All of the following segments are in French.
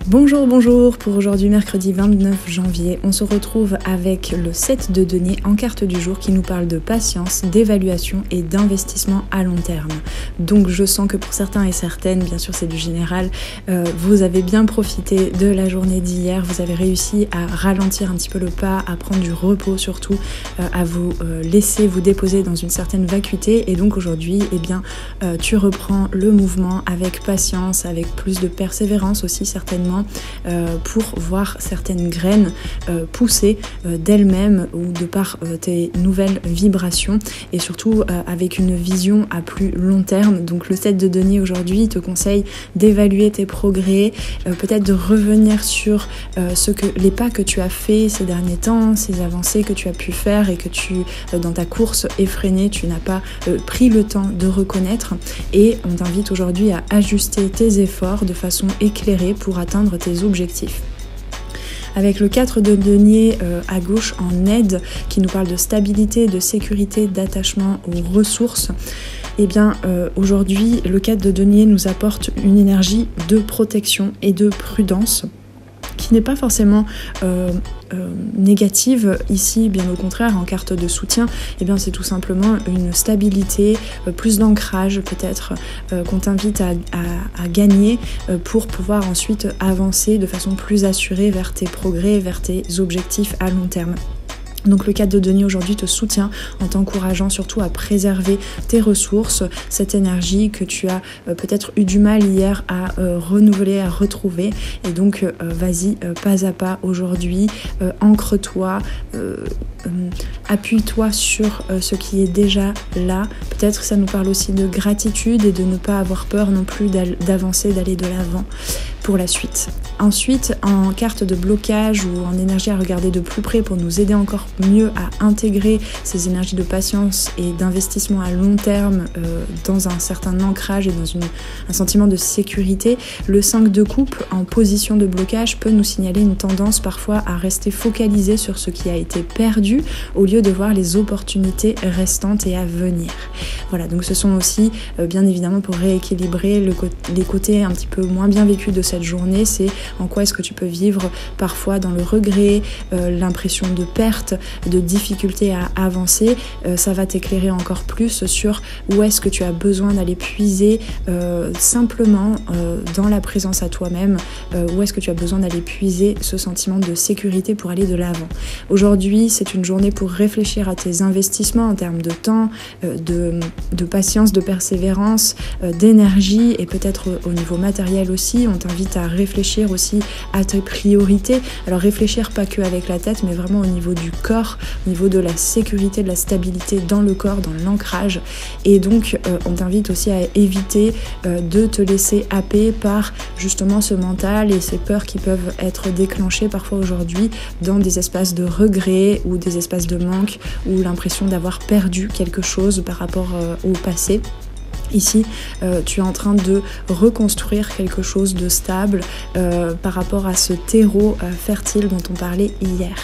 Bonjour, bonjour, pour aujourd'hui mercredi 29 janvier, on se retrouve avec le 7 de denier en carte du jour qui nous parle de patience, d'évaluation et d'investissement à long terme. Donc je sens que pour certains et certaines, bien sûr c'est du général, vous avez bien profité de la journée d'hier, vous avez réussi à ralentir un petit peu le pas, à prendre du repos surtout, à vous laisser vous déposer dans une certaine vacuité et donc aujourd'hui, tu reprends le mouvement avec patience, avec plus de persévérance aussi certainement, pour voir certaines graines pousser d'elles-mêmes ou de par tes nouvelles vibrations et surtout avec une vision à plus long terme. Donc le 7 de denier aujourd'hui te conseille d'évaluer tes progrès, peut-être de revenir sur les pas que tu as fait ces derniers temps, ces avancées que tu as pu faire et que dans ta course effrénée, tu n'as pas pris le temps de reconnaître, et on t'invite aujourd'hui à ajuster tes efforts de façon éclairée pour atteindre tes objectifs. Avec le 4 de denier à gauche en aide, qui nous parle de stabilité, de sécurité, d'attachement aux ressources, aujourd'hui, le 4 de denier nous apporte une énergie de protection et de prudence, qui n'est pas forcément négative ici, bien au contraire. En carte de soutien, c'est tout simplement une stabilité, plus d'ancrage peut-être, qu'on t'invite à gagner pour pouvoir ensuite avancer de façon plus assurée vers tes progrès, vers tes objectifs à long terme. Donc le 4 de denier aujourd'hui te soutient en t'encourageant surtout à préserver tes ressources, cette énergie que tu as peut-être eu du mal hier à renouveler, à retrouver. Et donc vas-y pas à pas aujourd'hui, ancre-toi, appuie-toi sur ce qui est déjà là. Peut-être ça nous parle aussi de gratitude et de ne pas avoir peur non plus d'avancer, d'aller de l'avant pour la suite. Ensuite, en carte de blocage ou en énergie à regarder de plus près pour nous aider encore mieux à intégrer ces énergies de patience et d'investissement à long terme dans un certain ancrage et dans un sentiment de sécurité, le 5 de coupe en position de blocage peut nous signaler une tendance parfois à rester focalisé sur ce qui a été perdu au lieu de voir les opportunités restantes et à venir. Voilà, donc ce sont aussi bien évidemment pour rééquilibrer les côtés un petit peu moins bien vécus de cette journée, c'est en quoi est-ce que tu peux vivre parfois dans le regret, l'impression de perte, de difficulté à avancer. Ça va t'éclairer encore plus sur où est-ce que tu as besoin d'aller puiser simplement dans la présence à toi-même, où est-ce que tu as besoin d'aller puiser ce sentiment de sécurité pour aller de l'avant. Aujourd'hui, c'est une journée pour réfléchir à tes investissements en termes de temps, de patience, de persévérance, d'énergie et peut-être au niveau matériel aussi. On t'invite à réfléchir aussi à tes priorités. Alors réfléchir pas que avec la tête, mais vraiment au niveau du corps, au niveau de la sécurité, de la stabilité dans le corps, dans l'ancrage. Et donc on t'invite aussi à éviter de te laisser happer par justement ce mental et ces peurs qui peuvent être déclenchées parfois aujourd'hui dans des espaces de regret ou des espaces de manque ou l'impression d'avoir perdu quelque chose par rapport au passé. Ici, tu es en train de reconstruire quelque chose de stable par rapport à ce terreau fertile dont on parlait hier.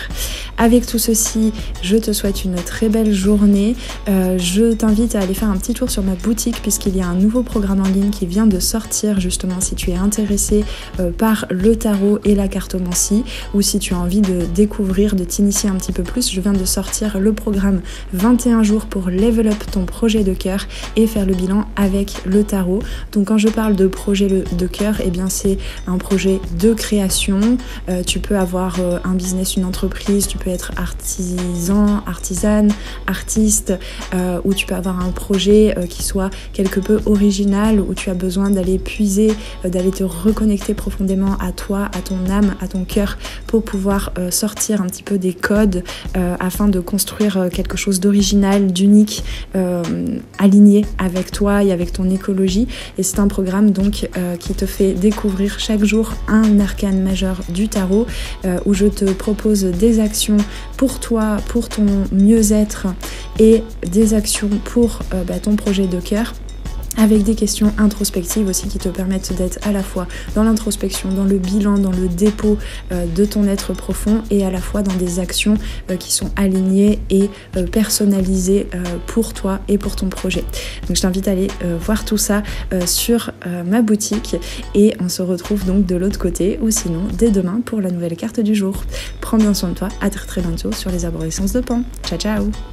Avec tout ceci, je te souhaite une très belle journée. Je t'invite à aller faire un petit tour sur ma boutique puisqu'il y a un nouveau programme en ligne qui vient de sortir justement si tu es intéressé par le tarot et la cartomancie ou si tu as envie de découvrir, de t'initier un petit peu plus. Je viens de sortir le programme 21 jours pour level up ton projet de cœur et faire le bilan avec le tarot. Donc quand je parle de projet de cœur, c'est un projet de création. Tu peux avoir un business, une entreprise, tu peux être artisan, artisane, artiste, ou tu peux avoir un projet qui soit quelque peu original, où tu as besoin d'aller puiser, d'aller te reconnecter profondément à toi, à ton âme, à ton cœur, pour pouvoir sortir un petit peu des codes afin de construire quelque chose d'original, d'unique, aligné avec toi et avec ton écologie. Et c'est un programme donc qui te fait découvrir chaque jour un arcane majeur du tarot, où je te propose des actions pour toi, pour ton mieux-être et des actions pour ton projet de cœur. avec des questions introspectives aussi qui te permettent d'être à la fois dans l'introspection, dans le bilan, dans le dépôt de ton être profond et à la fois dans des actions qui sont alignées et personnalisées pour toi et pour ton projet. Donc je t'invite à aller voir tout ça sur ma boutique et on se retrouve donc de l'autre côté ou sinon dès demain pour la nouvelle carte du jour. Prends bien soin de toi, à très bientôt sur les arborescences de Pan. Ciao ciao.